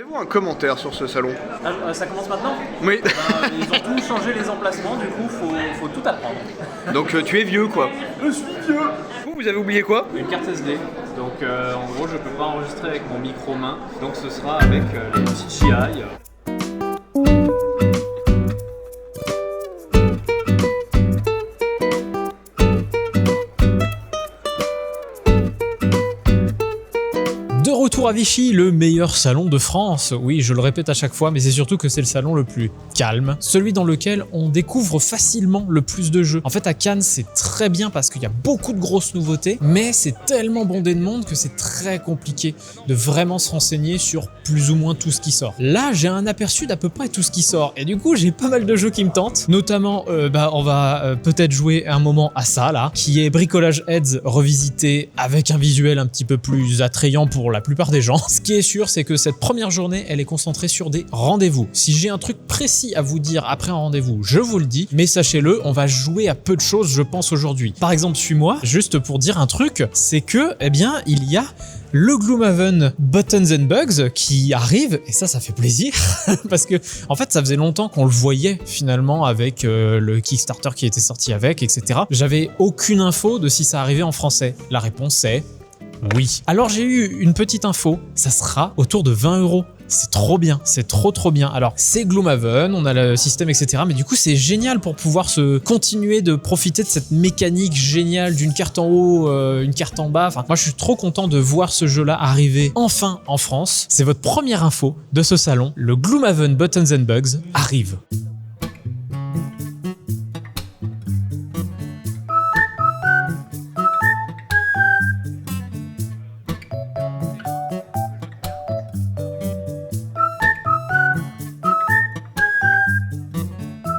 Avez-vous un commentaire sur ce salon? Ça commence maintenant? Oui. Ils ont tout changé les emplacements, du coup faut tout apprendre. Donc tu es vieux quoi. Je suis vieux. Vous avez oublié quoi? Une carte SD. Donc en gros je peux pas enregistrer avec mon micro main. Donc ce sera avec les DJI. De retour à Vichy, le meilleur salon de France. Oui, je le répète à chaque fois, mais c'est surtout que c'est le salon le plus calme, celui dans lequel on découvre facilement le plus de jeux. En fait, à Cannes, c'est très bien parce qu'il y a beaucoup de grosses nouveautés, mais c'est tellement bondé de monde que c'est très compliqué de vraiment se renseigner sur plus ou moins tout ce qui sort. Là, j'ai un aperçu d'à peu près tout ce qui sort, et du coup, j'ai pas mal de jeux qui me tentent, notamment, on va peut-être jouer un moment à ça, là, qui est Bricolage Heads revisité avec un visuel un petit peu plus attrayant pour la plupart des gens. Ce qui est sûr, c'est que cette première journée, elle est concentrée sur des rendez-vous. Si j'ai un truc précis à vous dire après un rendez-vous, je vous le dis, mais sachez-le, on va jouer à peu de choses, je pense, aujourd'hui. Par exemple, suis-moi, juste pour dire un truc, c'est que, eh bien, il y a le Gloomhaven Buttons and Bugs qui arrive, et ça fait plaisir, parce que, en fait, ça faisait longtemps qu'on le voyait, finalement, avec le Kickstarter qui était sorti avec, etc. J'avais aucune info de si ça arrivait en français. La réponse est oui. Alors j'ai eu une petite info, ça sera autour de 20 €. C'est trop bien, c'est trop bien. Alors c'est Gloomhaven, on a le système, etc. Mais du coup c'est génial pour pouvoir se continuer de profiter de cette mécanique géniale d'une carte en haut, une carte en bas. Enfin, moi je suis trop content de voir ce jeu-là arriver enfin en France. C'est votre première info de ce salon. Le Gloomhaven Buttons and Bugs arrive.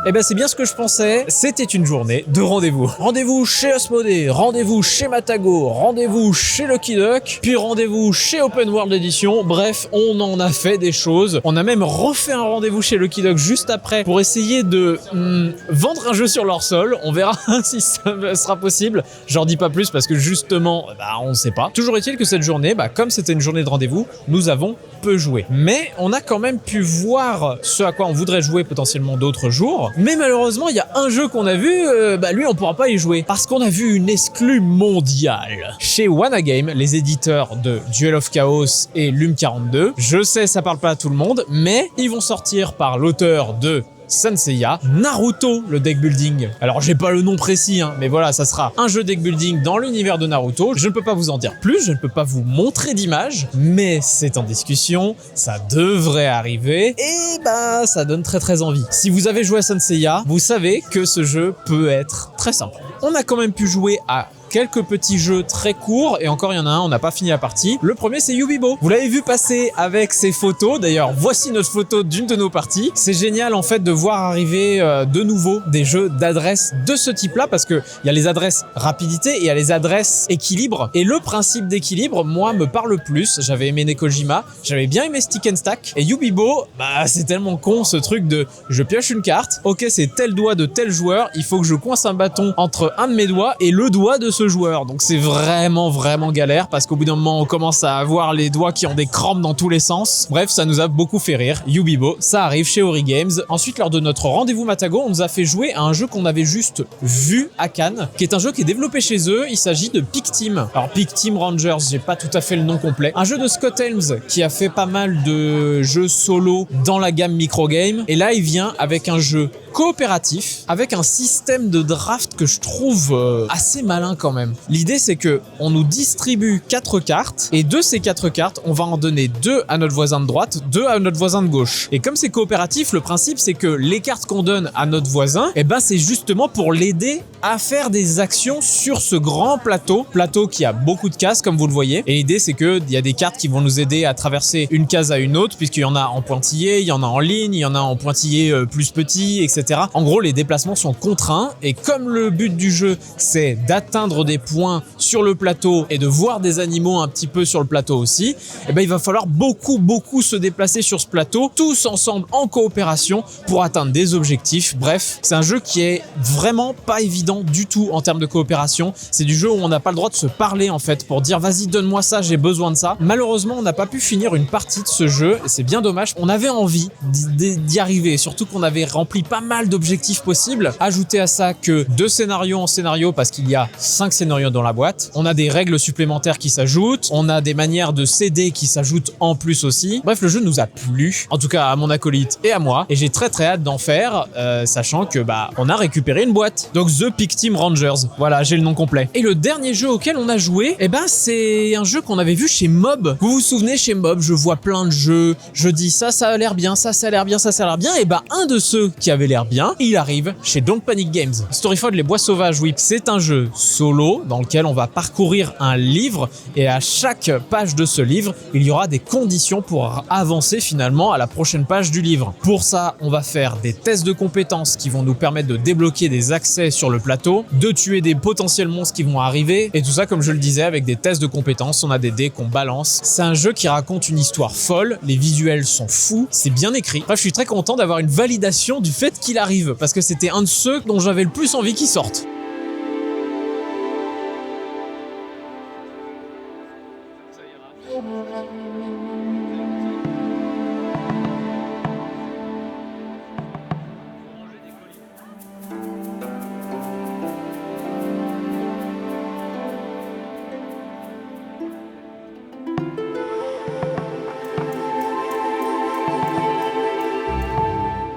Eh ben c'est bien ce que je pensais, c'était une journée de rendez-vous. Rendez-vous chez Asmodée, rendez-vous chez Matago, rendez-vous chez Lucky Duck, puis rendez-vous chez Open World Edition. Bref, on en a fait des choses. On a même refait un rendez-vous chez Lucky Duck juste après pour essayer de vendre un jeu sur leur sol. On verra si ça sera possible. J'en dis pas plus parce que justement, on sait pas. Toujours est-il que cette journée, comme c'était une journée de rendez-vous, nous avons peu joué. Mais on a quand même pu voir ce à quoi on voudrait jouer potentiellement d'autres jours. Mais malheureusement, il y a un jeu qu'on a vu, lui on pourra pas y jouer parce qu'on a vu une exclue mondiale. Chez WannaGame, les éditeurs de Duel of Chaos et Lume 42, je sais ça parle pas à tout le monde, mais ils vont sortir par l'auteur de Sanseiya, Naruto, le deck building. Alors j'ai pas le nom précis, mais voilà, ça sera un jeu deck building dans l'univers de Naruto. Je ne peux pas vous en dire plus, je ne peux pas vous montrer d'image, mais c'est en discussion, ça devrait arriver, et ça donne très envie. Si vous avez joué à Sanseiya, vous savez que ce jeu peut être très simple. On a quand même pu jouer à quelques petits jeux très courts, et encore il y en a un, on n'a pas fini la partie. Le premier c'est Yubibo. Vous l'avez vu passer avec ses photos, d'ailleurs voici notre photo d'une de nos parties. C'est génial en fait de voir arriver de nouveau des jeux d'adresse de ce type là, parce que il y a les adresses rapidité et il y a les adresses équilibre, et le principe d'équilibre moi me parle plus. J'avais aimé Nekojima, j'avais bien aimé Stick and Stack, et Yubibo, c'est tellement con ce truc de je pioche une carte, ok c'est tel doigt de tel joueur, il faut que je coince un bâton entre un de mes doigts et le doigt de ce joueur, donc c'est vraiment galère parce qu'au bout d'un moment on commence à avoir les doigts qui ont des crampes dans tous les sens. Bref, ça nous a beaucoup fait rire. Yubibo, ça arrive chez Ori Games. Ensuite, lors de notre rendez-vous Matago, on nous a fait jouer à un jeu qu'on avait juste vu à Cannes, qui est un jeu qui est développé chez eux. Il s'agit de Peak Team. Alors Peak Team Rangers, j'ai pas tout à fait le nom complet. Un jeu de Scott Helms qui a fait pas mal de jeux solo dans la gamme microgame, et là il vient avec un jeu coopératif avec un système de draft que je trouve assez malin quand même. L'idée c'est que on nous distribue 4 cartes, et de ces 4 cartes on va en donner 2 à notre voisin de droite, 2 à notre voisin de gauche. Et comme c'est coopératif, le principe c'est que les cartes qu'on donne à notre voisin, c'est justement pour l'aider à faire des actions sur ce grand plateau qui a beaucoup de cases comme vous le voyez. Et l'idée c'est que il y a des cartes qui vont nous aider à traverser une case à une autre, puisqu'il y en a en pointillé, il y en a en ligne, il y en a en pointillé plus petit, etc. En gros les déplacements sont contraints, et comme le but du jeu c'est d'atteindre prendre des points sur le plateau et de voir des animaux un petit peu sur le plateau aussi, eh ben, il va falloir beaucoup se déplacer sur ce plateau, tous ensemble en coopération pour atteindre des objectifs. Bref, c'est un jeu qui est vraiment pas évident du tout en termes de coopération. C'est du jeu où on n'a pas le droit de se parler en fait pour dire vas-y donne-moi ça, j'ai besoin de ça. Malheureusement, on n'a pas pu finir une partie de ce jeu et c'est bien dommage. On avait envie d'y arriver, surtout qu'on avait rempli pas mal d'objectifs possibles. Ajoutez à ça que 2 scénarios en scénario parce qu'il y a 5 scénarios dans la boîte. On a des règles supplémentaires qui s'ajoutent. On a des manières de s'aider qui s'ajoutent en plus aussi. Bref, le jeu nous a plu, en tout cas à mon acolyte et à moi. Et j'ai très hâte d'en faire, sachant que on a récupéré une boîte. Donc The Peak Team Rangers. Voilà, j'ai le nom complet. Et le dernier jeu auquel on a joué, c'est un jeu qu'on avait vu chez Mob. Vous vous souvenez, chez Mob, je vois plein de jeux. Je dis ça a l'air bien, ça a l'air bien, ça a l'air bien. Et un de ceux qui avait l'air bien, il arrive chez Don't Panic Games. Storyfall Les Bois Sauvages, oui. C'est un jeu solo dans lequel on va parcourir un livre et à chaque page de ce livre, il y aura des conditions pour avancer finalement à la prochaine page du livre. Pour ça, on va faire des tests de compétences qui vont nous permettre de débloquer des accès sur le plateau, de tuer des potentiels monstres qui vont arriver et tout ça, comme je le disais, avec des tests de compétences. On a des dés qu'on balance. C'est un jeu qui raconte une histoire folle. Les visuels sont fous. C'est bien écrit. Bref, je suis très content d'avoir une validation du fait qu'il arrive parce que c'était un de ceux dont j'avais le plus envie qu'il sorte.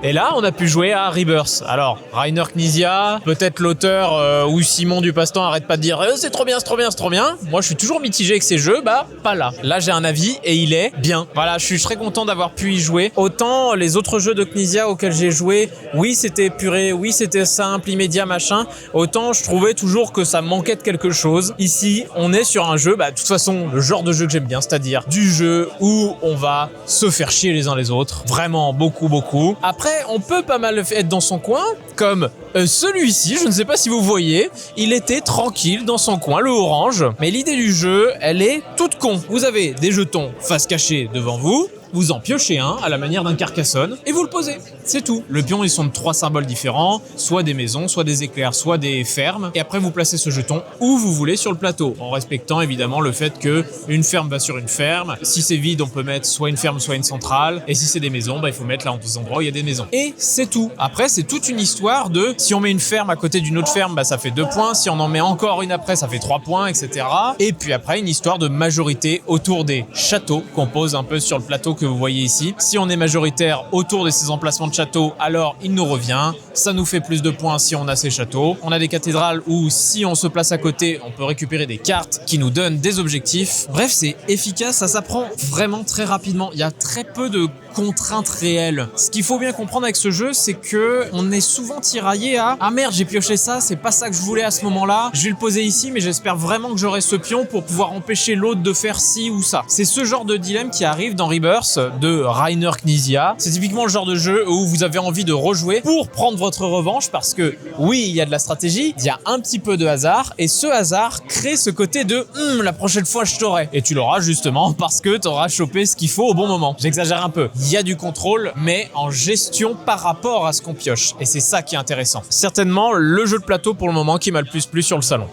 Et là, on a pu jouer à Rebirth. Alors, Rainer Knizia, peut-être l'auteur ou Simon Dupastan arrête pas de dire c'est trop bien, c'est trop bien, c'est trop bien. Moi, je suis toujours mitigé avec ces jeux, pas là. Là, j'ai un avis et il est bien. Voilà, je suis très content d'avoir pu y jouer. Autant les autres jeux de Knizia auxquels j'ai joué, oui, c'était épuré, oui, c'était simple, immédiat, machin. Autant, je trouvais toujours que ça manquait de quelque chose. Ici, on est sur un jeu, de toute façon, le genre de jeu que j'aime bien, c'est-à-dire du jeu où on va se faire chier les uns les autres. Vraiment, beaucoup. Après, on peut pas mal être dans son coin, comme celui-ci, je ne sais pas si vous voyez, il était tranquille dans son coin, le orange. Mais l'idée du jeu, elle est toute con. Vous avez des jetons face cachée devant vous, vous en piochez un à la manière d'un Carcassonne et vous le posez. C'est tout. Le pion, ils sont de 3 symboles différents, soit des maisons, soit des éclairs, soit des fermes. Et après, vous placez ce jeton où vous voulez sur le plateau, en respectant évidemment le fait que une ferme va sur une ferme. Si c'est vide, on peut mettre soit une ferme, soit une centrale. Et si c'est des maisons, il faut mettre là en tous endroits où il y a des maisons. Et c'est tout. Après, c'est toute une histoire de si on met une ferme à côté d'une autre ferme, ça fait 2 points. Si on en met encore une après, ça fait 3 points, etc. Et puis après, une histoire de majorité autour des châteaux qu'on pose un peu sur le plateau que vous voyez ici. Si on est majoritaire autour de ces emplacements de châteaux, alors il nous revient. Ça nous fait plus de points si on a ces châteaux. On a des cathédrales où si on se place à côté, on peut récupérer des cartes qui nous donnent des objectifs. Bref, c'est efficace, ça s'apprend vraiment très rapidement. Il y a très peu de contraintes réelles. Ce qu'il faut bien comprendre avec ce jeu, c'est que on est souvent tiraillé à ah merde, j'ai pioché ça, c'est pas ça que je voulais à ce moment-là. Je vais le poser ici, mais j'espère vraiment que j'aurai ce pion pour pouvoir empêcher l'autre de faire ci ou ça. C'est ce genre de dilemme qui arrive dans Rebirth de Rainer Knizia. C'est typiquement le genre de jeu où vous avez envie de rejouer pour prendre votre revanche parce que oui, il y a de la stratégie, il y a un petit peu de hasard et ce hasard crée ce côté de la prochaine fois je t'aurai. Et tu l'auras justement parce que t'auras chopé ce qu'il faut au bon moment. J'exagère un peu. Il y a du contrôle, mais en gestion par rapport à ce qu'on pioche. Et c'est ça qui est intéressant. Certainement le jeu de plateau pour le moment qui m'a le plus plu sur le salon.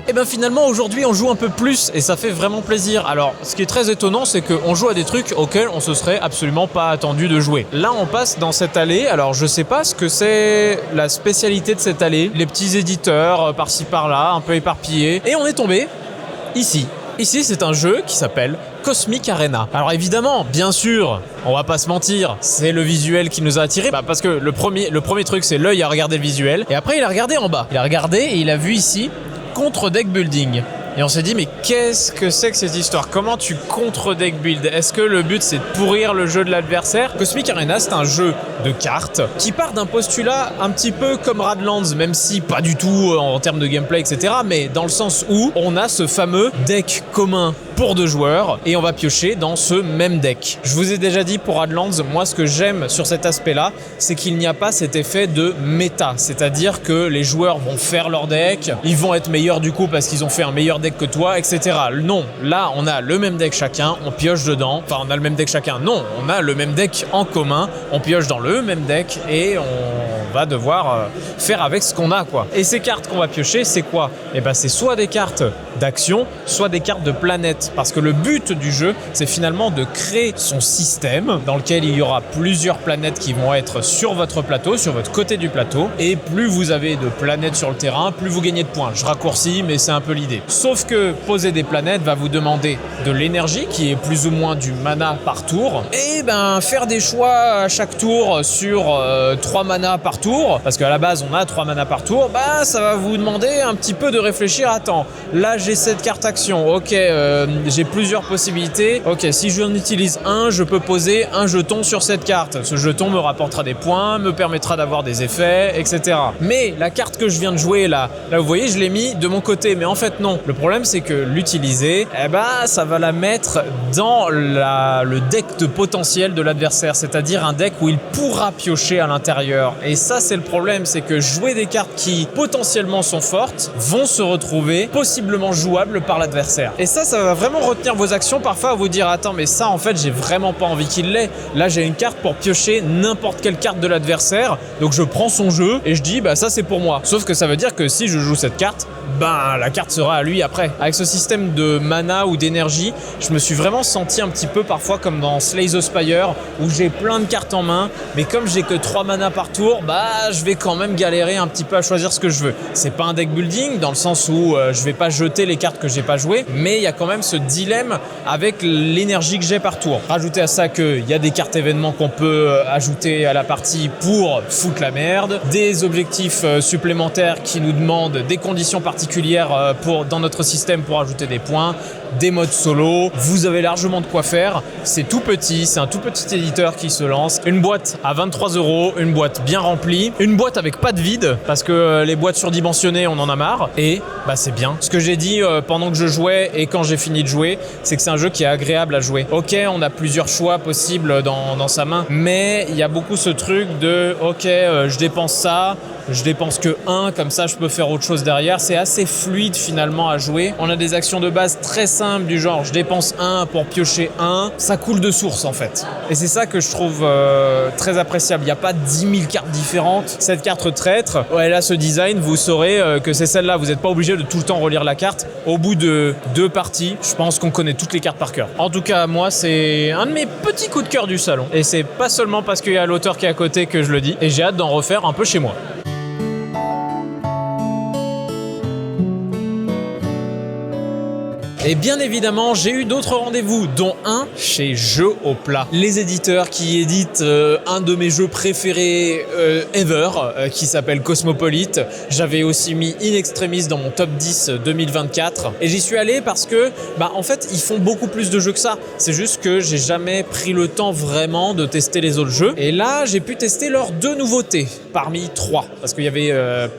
Et ben finalement aujourd'hui on joue un peu plus et ça fait vraiment plaisir. Alors ce qui est très étonnant c'est qu'on joue à des trucs auxquels on se serait absolument pas attendu de jouer. Là on passe dans cette allée, alors je sais pas ce que c'est la spécialité de cette allée, les petits éditeurs par-ci par-là, un peu éparpillés, et on est tombé ici. Ici c'est un jeu qui s'appelle Cosmic Arena. Alors évidemment, bien sûr, on va pas se mentir, c'est le visuel qui nous a attirés, parce que le premier truc c'est l'œil à regarder le visuel, et après il a regardé en bas. Il a regardé et il a vu ici contre-deck building. Et on s'est dit, mais qu'est-ce que c'est que cette histoire? Comment tu contre-deck build? Est-ce que le but c'est de pourrir le jeu de l'adversaire? Cosmic Arena, c'est un jeu de cartes qui part d'un postulat un petit peu comme Radlands, même si pas du tout en termes de gameplay, etc. Mais dans le sens où on a ce fameux deck commun pour 2 joueurs et on va piocher dans ce même deck. Je vous ai déjà dit pour Radlands, moi ce que j'aime sur cet aspect-là, c'est qu'il n'y a pas cet effet de méta. C'est-à-dire que les joueurs vont faire leur deck, ils vont être meilleurs du coup parce qu'ils ont fait un meilleur deck que toi, etc. Non, là on a le même deck chacun, on pioche dedans. Enfin on a le même deck chacun, non, on a le même deck en commun, on pioche dans le même deck et on va devoir faire avec ce qu'on a quoi. Et ces cartes qu'on va piocher, c'est quoi? Et ben c'est soit des cartes d'action, soit des cartes de planète. Parce que le but du jeu, c'est finalement de créer son système dans lequel il y aura plusieurs planètes qui vont être sur votre plateau, sur votre côté du plateau. Et plus vous avez de planètes sur le terrain, plus vous gagnez de points. Je raccourcis, mais c'est un peu l'idée. Sauf que poser des planètes va vous demander de l'énergie, qui est plus ou moins du mana par tour. Et ben faire des choix à chaque tour sur 3 manas par tour, parce qu'à la base on a 3 manas par tour, bah ça va vous demander un petit peu de réfléchir. Attends, là j'ai cette carte action, ok, j'ai plusieurs possibilités. Ok, si je en utilise un, je peux poser un jeton sur cette carte. Ce jeton me rapportera des points, me permettra d'avoir des effets, etc. Mais la carte que je viens de jouer là vous voyez, je l'ai mis de mon côté, mais en fait non. Le problème c'est que l'utiliser, eh ben ça va la mettre dans le deck de potentiel de l'adversaire, c'est-à-dire un deck où il pourra piocher à l'intérieur. Et ça c'est le problème, c'est que jouer des cartes qui potentiellement sont fortes vont se retrouver possiblement jouables par l'adversaire. Et ça va vraiment retenir vos actions, parfois à vous dire attends mais ça en fait j'ai vraiment pas envie qu'il l'ait. Là j'ai une carte pour piocher n'importe quelle carte de l'adversaire, donc je prends son jeu et je dis bah ça c'est pour moi. Sauf que ça veut dire que si je joue cette carte, bah la carte sera à lui après. Avec ce système de mana ou d'énergie, je me suis vraiment senti un petit peu parfois comme dans Slay the Spire où j'ai plein de cartes en main, mais comme j'ai que 3 mana par tour, bah je vais quand même galérer un petit peu à choisir ce que je veux. C'est pas un deck building dans le sens où je vais pas jeter les cartes que j'ai pas jouées, mais il y a quand même ce dilemme avec l'énergie que j'ai par tour. Rajoutez à ça qu'il y a des cartes événements qu'on peut ajouter à la partie pour foutre la merde, des objectifs supplémentaires qui nous demandent des conditions particulières dans notre système pour ajouter des points, des modes solo. Vous avez largement de quoi faire. C'est tout petit, c'est un tout petit éditeur qui se lance. Une boîte à 23 €, une boîte bien remplie, une boîte avec pas de vide parce que les boîtes surdimensionnées on en a marre. Et bah c'est bien. Ce que j'ai dit pendant que je jouais et quand j'ai fini de jouer, c'est que c'est un jeu qui est agréable à jouer. Ok, on a plusieurs choix possibles dans sa main, mais il y a beaucoup ce truc de ok, je dépense ça, je dépense que 1, comme ça je peux faire autre chose derrière. C'est assez fluide finalement à jouer. On a des actions de base très simples du genre je dépense 1 pour piocher 1. Ça coule de source en fait. Et c'est ça que je trouve très appréciable. Il n'y a pas 10 000 cartes différentes. Cette carte traître, elle a ce design, vous saurez que c'est celle-là. Vous n'êtes pas obligé de tout le temps relire la carte. Au bout de 2 parties, je pense qu'on connaît toutes les cartes par cœur. En tout cas, moi, c'est un de mes petits coups de cœur du salon. Et c'est pas seulement parce qu'il y a l'auteur qui est à côté que je le dis. Et j'ai hâte d'en refaire un peu chez moi. Et bien évidemment, j'ai eu d'autres rendez-vous, dont un chez Jeux au Plat. Les éditeurs qui éditent un de mes jeux préférés ever, qui s'appelle Cosmopolite. J'avais aussi mis In Extremis dans mon top 10 2024. Et j'y suis allé parce que, en fait, ils font beaucoup plus de jeux que ça. C'est juste que j'ai jamais pris le temps vraiment de tester les autres jeux. Et là, j'ai pu tester leurs 2 nouveautés, parmi 3. Parce qu'il y avait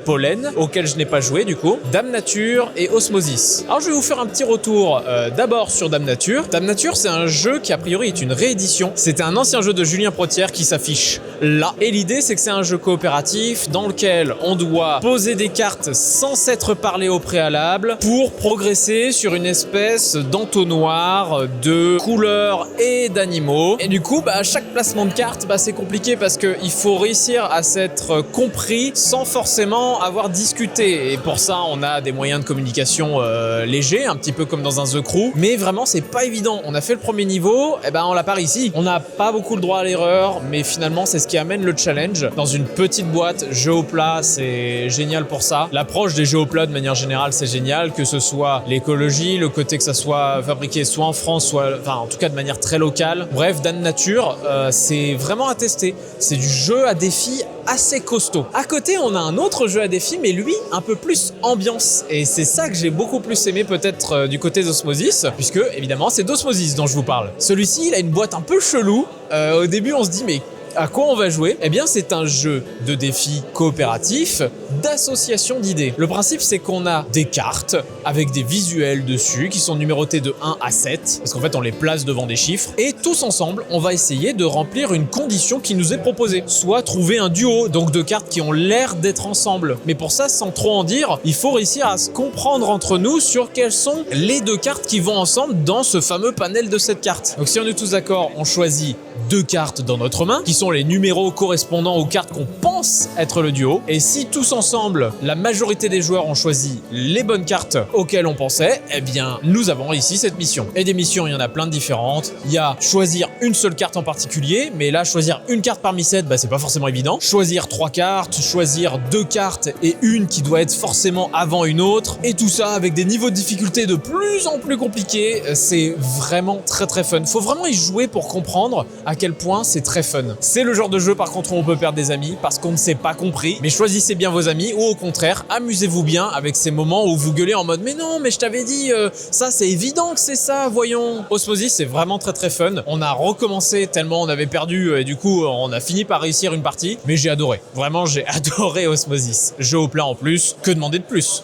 Pollen, auquel je n'ai pas joué du coup, Dame Nature et Osmosis. Alors je vais vous faire un petit retour tour d'abord sur Dame Nature. Dame Nature, c'est un jeu qui a priori est une réédition. C'était un ancien jeu de Julien Protière qui s'affiche là. Et l'idée, c'est que c'est un jeu coopératif dans lequel on doit poser des cartes sans s'être parlé au préalable pour progresser sur une espèce d'entonnoir de couleurs et d'animaux. Et du coup, à chaque placement de cartes, c'est compliqué parce qu'il faut réussir à s'être compris sans forcément avoir discuté. Et pour ça, on a des moyens de communication légers, un petit peu comme dans un The Crew. Mais vraiment, c'est pas évident. On a fait le premier niveau, on l'a pas réussi. On n'a pas beaucoup le droit à l'erreur, mais finalement, c'est ce qui amène le challenge. Dans une petite boîte, jeu au plat, c'est génial pour ça. L'approche des jeux au plat, de manière générale, c'est génial, que ce soit l'écologie, le côté que ça soit fabriqué soit en France, soit, en tout cas de manière très locale. Bref, Dame Nature, c'est vraiment à tester. C'est du jeu à défi assez costaud. À côté, on a un autre jeu à défi, mais lui, un peu plus ambiance. Et c'est ça que j'ai beaucoup plus aimé peut-être du côté d'Osmosis, puisque évidemment, c'est d'Osmosis dont je vous parle. Celui-ci, il a une boîte un peu chelou. Au début, on se dit, mais à quoi on va jouer? Eh bien, c'est un jeu de défi coopératif d'association d'idées. Le principe, c'est qu'on a des cartes avec des visuels dessus qui sont numérotés de 1 à 7, parce qu'en fait, on les place devant des chiffres. Et tous ensemble, on va essayer de remplir une condition qui nous est proposée. Soit trouver un duo, donc de cartes qui ont l'air d'être ensemble. Mais pour ça, sans trop en dire, il faut réussir à se comprendre entre nous sur quelles sont les deux cartes qui vont ensemble dans ce fameux panel de 7 cartes. Donc si on est tous d'accord, on choisit 2 cartes dans notre main, qui sont les numéros correspondant aux cartes qu'on pense être le duo. Et si tous ensemble, la majorité des joueurs ont choisi les bonnes cartes auxquelles on pensait, eh bien, nous avons ici cette mission. Et des missions, il y en a plein de différentes. Il y a choisir une seule carte en particulier, mais là, choisir une carte parmi 7, c'est pas forcément évident. Choisir 3 cartes, choisir 2 cartes et une qui doit être forcément avant une autre. Et tout ça avec des niveaux de difficulté de plus en plus compliqués. C'est vraiment très très fun. Faut vraiment y jouer pour comprendre à quel point c'est très fun. C'est le genre de jeu par contre où on peut perdre des amis parce qu'on ne s'est pas compris, mais choisissez bien vos amis ou au contraire, amusez-vous bien avec ces moments où vous gueulez en mode mais non, mais je t'avais dit, ça c'est évident que c'est ça, voyons. Osmosis, c'est vraiment très très fun. On a recommencé tellement on avait perdu et du coup on a fini par réussir une partie, mais j'ai adoré. Vraiment, j'ai adoré Osmosis. Jeu au plat en plus, que demander de plus?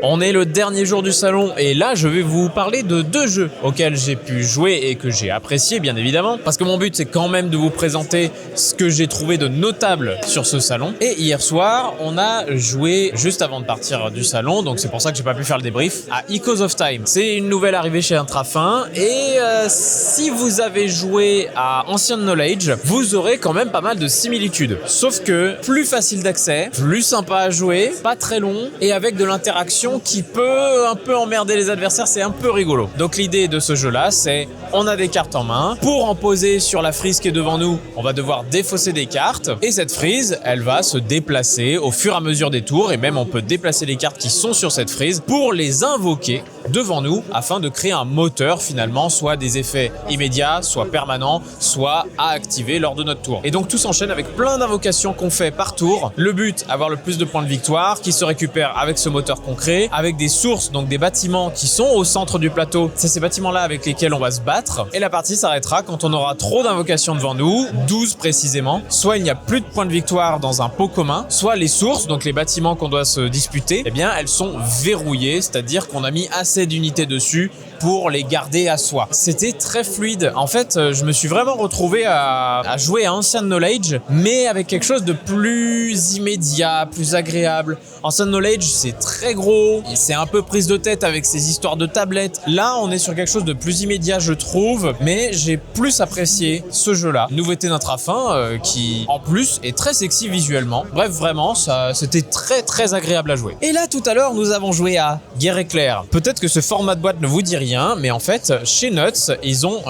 On est le dernier jour du salon et là je vais vous parler de 2 jeux auxquels j'ai pu jouer et que j'ai apprécié bien évidemment parce que mon but c'est quand même de vous présenter ce que j'ai trouvé de notable sur ce salon. Et hier soir on a joué juste avant de partir du salon, donc c'est pour ça que j'ai pas pu faire le débrief, à Echoes of Time. C'est une nouvelle arrivée chez Intrafin et si vous avez joué à Ancient Knowledge, vous aurez quand même pas mal de similitudes. Sauf que plus facile d'accès, plus sympa à jouer, pas très long et avec de l'interaction qui peut un peu emmerder les adversaires, c'est un peu rigolo. Donc l'idée de ce jeu-là, c'est on a des cartes en main. Pour en poser sur la frise qui est devant nous, on va devoir défausser des cartes. Et cette frise, elle va se déplacer au fur et à mesure des tours. Et même on peut déplacer les cartes qui sont sur cette frise pour les invoquer devant nous afin de créer un moteur finalement, soit des effets immédiats, soit permanents, soit à activer lors de notre tour. Et donc tout s'enchaîne avec plein d'invocations qu'on fait par tour. Le but, avoir le plus de points de victoire qui se récupèrent avec ce moteur qu'on crée, avec des sources, donc des bâtiments qui sont au centre du plateau. C'est ces bâtiments-là avec lesquels on va se battre. Et la partie s'arrêtera quand on aura trop d'invocations devant nous, 12 précisément. Soit il n'y a plus de points de victoire dans un pot commun, soit les sources, donc les bâtiments qu'on doit se disputer, eh bien elles sont verrouillées, c'est-à-dire qu'on a mis assez d'unités dessus pour les garder à soi. C'était très fluide. En fait, je me suis vraiment retrouvé à jouer à Ancient Knowledge, mais avec quelque chose de plus immédiat, plus agréable. Ancient Knowledge, c'est très gros, c'est un peu prise de tête avec ces histoires de tablettes. Là, on est sur quelque chose de plus immédiat, je trouve, mais j'ai plus apprécié ce jeu-là. Nouveauté d'Intrafin, qui, en plus, est très sexy visuellement. Bref, vraiment, ça, c'était très très agréable à jouer. Et là, tout à l'heure, nous avons joué à Guerre Éclair. Peut-être que ce format de boîte ne vous dit rien, mais en fait, chez Nuts, ils ont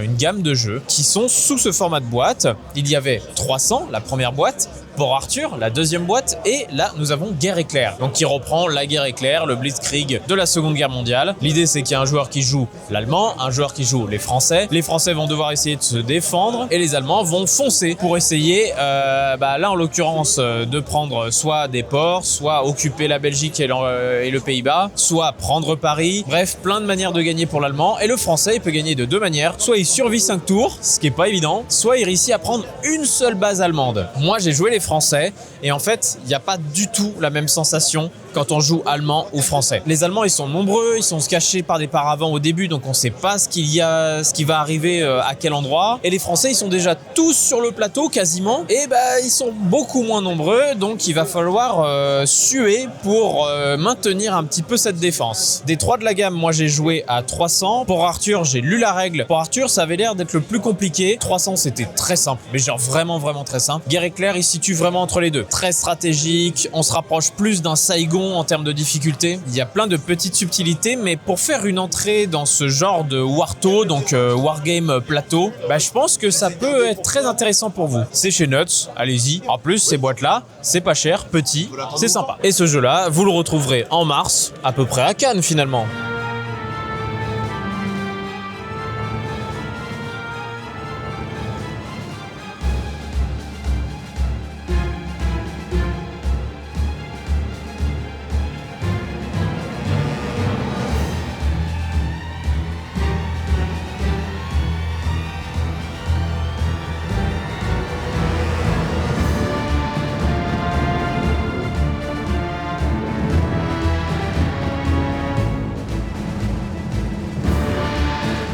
une gamme de jeux qui sont sous ce format de boîte. Il y avait 300, la première boîte, Port Arthur, la deuxième boîte, et là nous avons Guerre éclair, donc qui reprend la guerre éclair, le Blitzkrieg de la Seconde Guerre mondiale. L'idée c'est qu'il y a un joueur qui joue l'allemand, un joueur qui joue les Français vont devoir essayer de se défendre et les Allemands vont foncer pour essayer, là en l'occurrence, de prendre soit des ports, soit occuper la Belgique et le Pays-Bas, soit prendre Paris, bref, plein de manières de gagner pour l'Allemand. Et le Français, il peut gagner de deux manières, soit il survit 5 tours, ce qui est pas évident, soit il réussit à prendre une seule base allemande. Moi j'ai joué les Français et en fait, il n'y a pas du tout la même sensation quand on joue allemand ou français. Les Allemands, ils sont nombreux, ils sont cachés par des paravents au début, donc on sait pas ce qui va arriver à quel endroit. Et les Français, ils sont déjà tous sur le plateau quasiment, et ils sont beaucoup moins nombreux, donc il va falloir suer pour maintenir un petit peu cette défense. Des 3 de la gamme, moi j'ai joué à 300. Pour Arthur, j'ai lu la règle. Pour Arthur, ça avait l'air d'être le plus compliqué. 300, c'était très simple, mais genre vraiment très simple. Guerre éclair, il se situe vraiment entre les deux. Très stratégique, on se rapproche plus d'un Saigon en termes de difficulté. Il y a plein de petites subtilités, mais pour faire une entrée dans ce genre de Warto, donc Wargame plateau, je pense que ça peut être très intéressant pour vous. C'est chez Nuts, allez-y. En plus, ces boîtes-là, c'est pas cher, petit, c'est sympa. Et ce jeu-là, vous le retrouverez en mars, à peu près à Cannes finalement.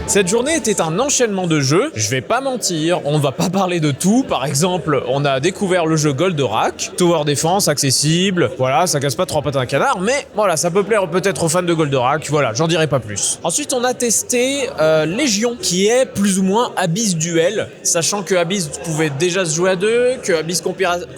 Cette journée était un enchaînement de jeux, je vais pas mentir, on va pas parler de tout. Par exemple, on a découvert le jeu Goldorak, Tower Defense, accessible, voilà, ça casse pas 3 pattes à un canard, mais voilà, ça peut plaire peut-être aux fans de Goldorak, voilà, j'en dirai pas plus. Ensuite, on a testé Légion, qui est plus ou moins Abyss Duel, sachant que Abyss pouvait déjà se jouer à 2, que Abyss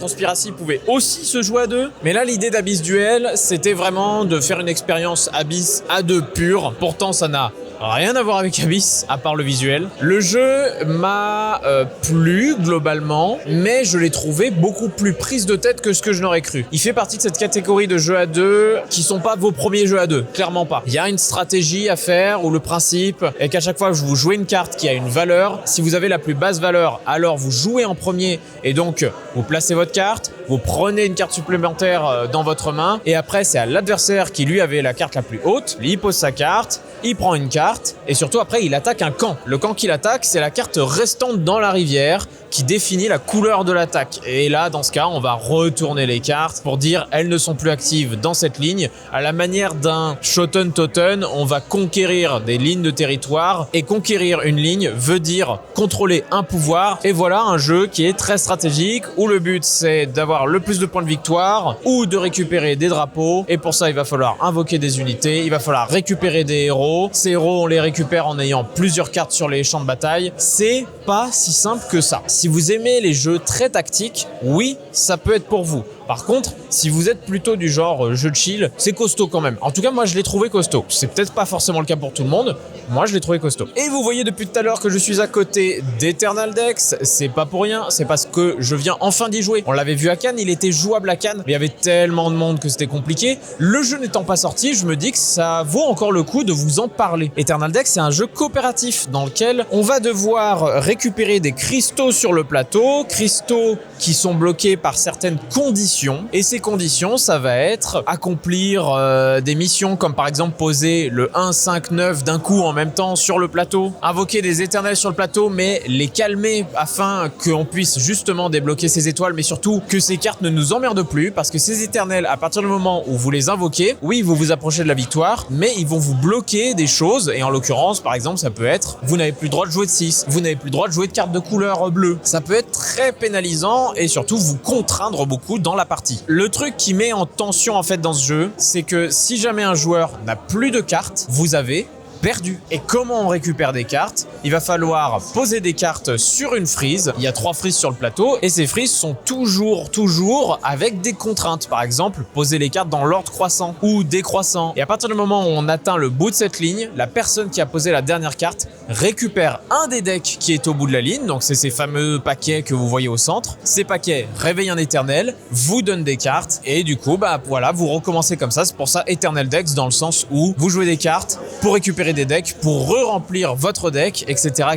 Conspiracy pouvait aussi se jouer à 2, mais là, l'idée d'Abyss Duel, c'était vraiment de faire une expérience Abyss à 2 pure, pourtant ça n'a rien à voir avec Abyss, à part le visuel. Le jeu m'a plu globalement, mais je l'ai trouvé beaucoup plus prise de tête que ce que je n'aurais cru. Il fait partie de cette catégorie de jeux à 2 qui sont pas vos premiers jeux à 2, clairement pas. Il y a une stratégie à faire où le principe est qu'à chaque fois que vous jouez une carte qui a une valeur, si vous avez la plus basse valeur, alors vous jouez en premier et donc vous placez votre carte, vous prenez une carte supplémentaire dans votre main et après c'est à l'adversaire qui lui avait la carte la plus haute, il pose sa carte, il prend une carte et surtout après il attaque un camp. Le camp qu'il attaque, c'est la carte restante dans la rivière qui définit la couleur de l'attaque. Et là, dans ce cas, on va retourner les cartes pour dire elles ne sont plus actives dans cette ligne. À la manière d'un Shoten Toten, on va conquérir des lignes de territoire et conquérir une ligne veut dire contrôler un pouvoir. Et voilà un jeu qui est très stratégique où le but c'est d'avoir le plus de points de victoire ou de récupérer des drapeaux. Et pour ça, il va falloir invoquer des unités, il va falloir récupérer des héros. Ces héros, on les récupère en ayant plusieurs cartes sur les champs de bataille. C'est pas si simple que ça. Si vous aimez les jeux très tactiques, oui, ça peut être pour vous. Par contre, si vous êtes plutôt du genre jeu de chill, c'est costaud quand même. En tout cas, moi, je l'ai trouvé costaud. C'est peut-être pas forcément le cas pour tout le monde. Moi, je l'ai trouvé costaud. Et vous voyez depuis tout à l'heure que je suis à côté d'Eternal Dex. C'est pas pour rien. C'est parce que je viens enfin d'y jouer. On l'avait vu à Cannes. Il était jouable à Cannes. Mais il y avait tellement de monde que c'était compliqué. Le jeu n'étant pas sorti, je me dis que ça vaut encore le coup de vous en parler. Eternal Dex, c'est un jeu coopératif dans lequel on va devoir récupérer des cristaux sur le plateau. Cristaux qui sont bloqués par certaines conditions. Et ces conditions, ça va être accomplir des missions comme par exemple poser le 1, 5, 9 d'un coup en même temps sur le plateau, invoquer des éternels sur le plateau mais les calmer afin qu'on puisse justement débloquer ces étoiles, mais surtout que ces cartes ne nous emmerdent plus parce que ces éternels, à partir du moment où vous les invoquez, oui, vous vous approchez de la victoire, mais ils vont vous bloquer des choses et en l'occurrence, par exemple, ça peut être vous n'avez plus le droit de jouer de 6, vous n'avez plus le droit de jouer de cartes de couleur bleue. Ça peut être très pénalisant et surtout vous contraindre beaucoup dans la partie. Le truc qui met en tension en fait dans ce jeu, c'est que si jamais un joueur n'a plus de cartes, vous avez perdu. Et comment on récupère des cartes? Il va falloir poser des cartes sur une frise. Il y a 3 frises sur le plateau et ces frises sont toujours avec des contraintes. Par exemple, poser les cartes dans l'ordre croissant ou décroissant. Et à partir du moment où on atteint le bout de cette ligne, la personne qui a posé la dernière carte récupère un des decks qui est au bout de la ligne. Donc c'est ces fameux paquets que vous voyez au centre. Ces paquets réveillent un éternel, vous donnent des cartes et du coup, bah voilà, vous recommencez comme ça. C'est pour ça Eternal Decks dans le sens où vous jouez des cartes pour récupérer des decks, pour re-remplir votre deck, etc.,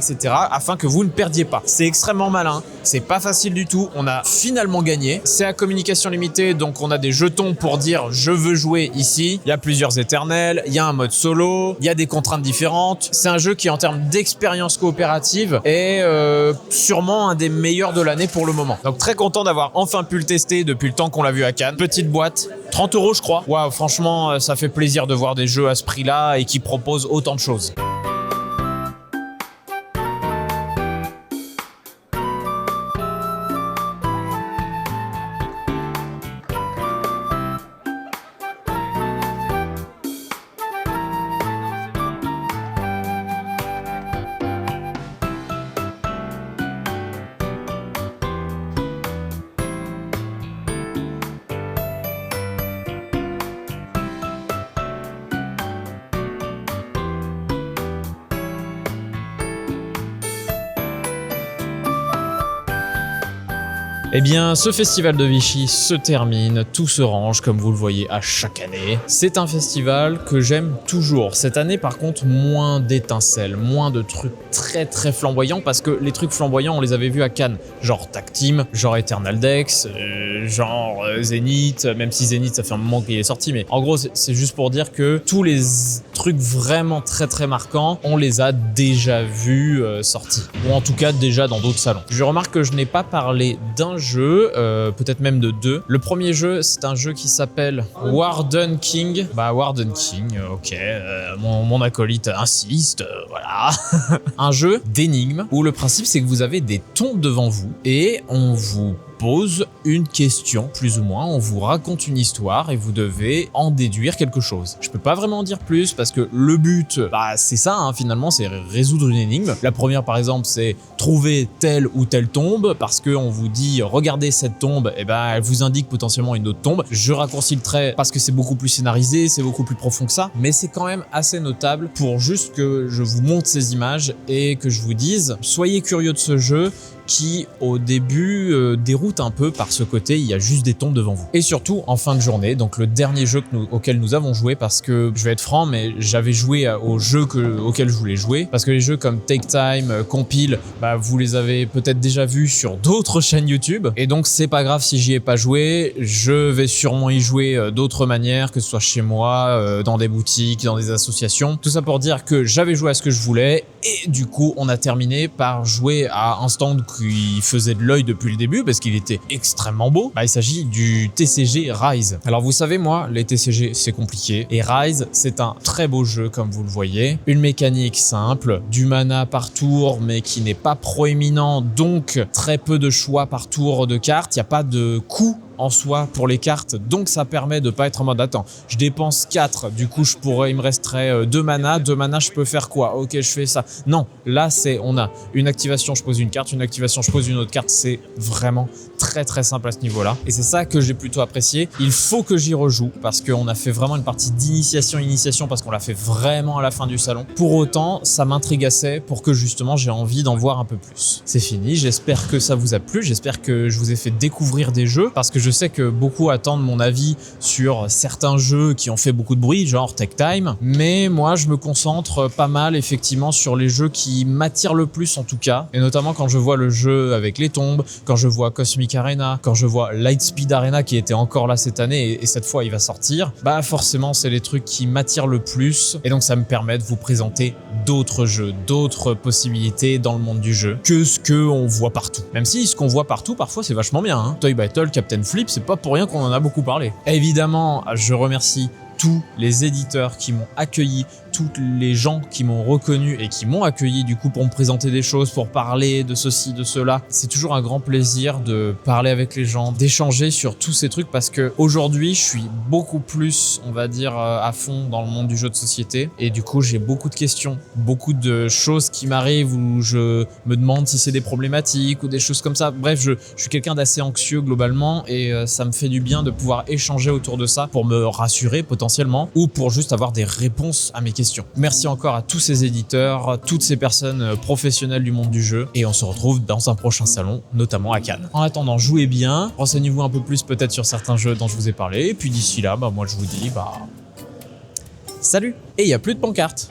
afin que vous ne perdiez pas. C'est extrêmement malin, c'est pas facile du tout. On a finalement gagné. C'est à communication limitée, donc on a des jetons pour dire je veux jouer ici. Il y a plusieurs éternels, il y a un mode solo, il y a des contraintes différentes. C'est un jeu qui, en termes d'expérience coopérative, est sûrement un des meilleurs de l'année pour le moment. Donc très content d'avoir enfin pu le tester depuis le temps qu'on l'a vu à Cannes. Petite boîte, 30 € je crois. Waouh, franchement, ça fait plaisir de voir des jeux à ce prix-là et qui proposent autant de choses. Eh bien, ce festival de Vichy se termine, tout se range comme vous le voyez à chaque année. C'est un festival que j'aime toujours. Cette année, par contre, moins d'étincelles, moins de trucs très flamboyants parce que les trucs flamboyants, on les avait vus à Cannes. Genre Tag Team, genre Eternal Decks, genre Zenith, même si Zenith, ça fait un moment qu'il est sorti. Mais en gros, c'est juste pour dire que tous les trucs vraiment très marquants, on les a déjà vus sortis. Ou en tout cas, déjà dans d'autres salons. Je remarque que je n'ai pas parlé d'un jeu, peut-être même de 2. Le premier jeu, c'est un jeu qui s'appelle Warden King. Bah Warden King, ok, mon acolyte insiste, voilà. Un jeu d'énigmes où le principe c'est que vous avez des tombes devant vous et on vous pose une question, plus ou moins, on vous raconte une histoire et vous devez en déduire quelque chose. Je peux pas vraiment en dire plus parce que le but, bah c'est ça hein, finalement, c'est résoudre une énigme. La première par exemple, c'est trouver telle ou telle tombe parce que on vous dit regardez cette tombe, et ben elle vous indique potentiellement une autre tombe. Je raccourcis le trait parce que c'est beaucoup plus scénarisé, c'est beaucoup plus profond que ça, mais c'est quand même assez notable pour juste que je vous montre ces images et que je vous dise soyez curieux de ce jeu qui au début déroute un peu par ce côté, il y a juste des tombes devant vous. Et surtout en fin de journée, donc le dernier jeu auquel nous avons joué, parce que je vais être franc, mais j'avais joué au jeu auquel je voulais jouer, parce que les jeux comme Take Time, Compile, bah vous les avez peut-être déjà vus sur d'autres chaînes YouTube, et donc c'est pas grave si j'y ai pas joué, je vais sûrement y jouer d'autres manières, que ce soit chez moi, dans des boutiques, dans des associations, tout ça pour dire que j'avais joué à ce que je voulais, et du coup on a terminé par jouer à un stand qui faisait de l'œil depuis le début parce qu'il était extrêmement beau. Bah, il s'agit du TCG Rise. Alors vous savez moi, les TCG c'est compliqué et Rise c'est un très beau jeu comme vous le voyez. Une mécanique simple, du mana par tour mais qui n'est pas proéminent, donc très peu de choix par tour de cartes, il n'y a pas de coût en soi pour les cartes, donc ça permet de pas être en mode attends, je dépense 4, du coup il me resterait 2 mana, je peux faire quoi? Ok, je fais ça. Non, là c'est, on a une activation, je pose une carte, une activation, je pose une autre carte, c'est vraiment très simple à ce niveau-là. Et c'est ça que j'ai plutôt apprécié. Il faut que j'y rejoue parce qu'on a fait vraiment une partie d'initiation parce qu'on l'a fait vraiment à la fin du salon. Pour autant, ça m'intrigue assez pour que justement j'ai envie d'en voir un peu plus. C'est fini, j'espère que ça vous a plu, j'espère que je vous ai fait découvrir des jeux parce que je sais que beaucoup attendent mon avis sur certains jeux qui ont fait beaucoup de bruit, genre Take Time, mais moi je me concentre pas mal effectivement sur les jeux qui m'attirent le plus en tout cas, et notamment quand je vois le jeu avec les tombes, quand je vois Cosmic Arena, quand je vois Lightspeed Arena qui était encore là cette année et cette fois il va sortir, bah forcément c'est les trucs qui m'attirent le plus, et donc ça me permet de vous présenter d'autres jeux, d'autres possibilités dans le monde du jeu que ce qu'on voit partout. Même si ce qu'on voit partout parfois c'est vachement bien, hein. Toy Battle, Captain Flip, c'est pas pour rien qu'on en a beaucoup parlé. Évidemment, je remercie tous les éditeurs qui m'ont accueilli tous les gens qui m'ont reconnu et qui m'ont accueilli du coup pour me présenter des choses, pour parler de ceci, de cela. C'est toujours un grand plaisir de parler avec les gens, d'échanger sur tous ces trucs parce que aujourd'hui, je suis beaucoup plus, on va dire, à fond dans le monde du jeu de société et du coup, j'ai beaucoup de questions, beaucoup de choses qui m'arrivent où je me demande si c'est des problématiques ou des choses comme ça. Bref, je suis quelqu'un d'assez anxieux globalement et ça me fait du bien de pouvoir échanger autour de ça pour me rassurer potentiellement ou pour juste avoir des réponses à mes questions. Merci encore à tous ces éditeurs, toutes ces personnes professionnelles du monde du jeu et on se retrouve dans un prochain salon, notamment à Cannes. En attendant, jouez bien, renseignez-vous un peu plus peut-être sur certains jeux dont je vous ai parlé et puis d'ici là, moi je vous dis salut. Et il n'y a plus de pancarte.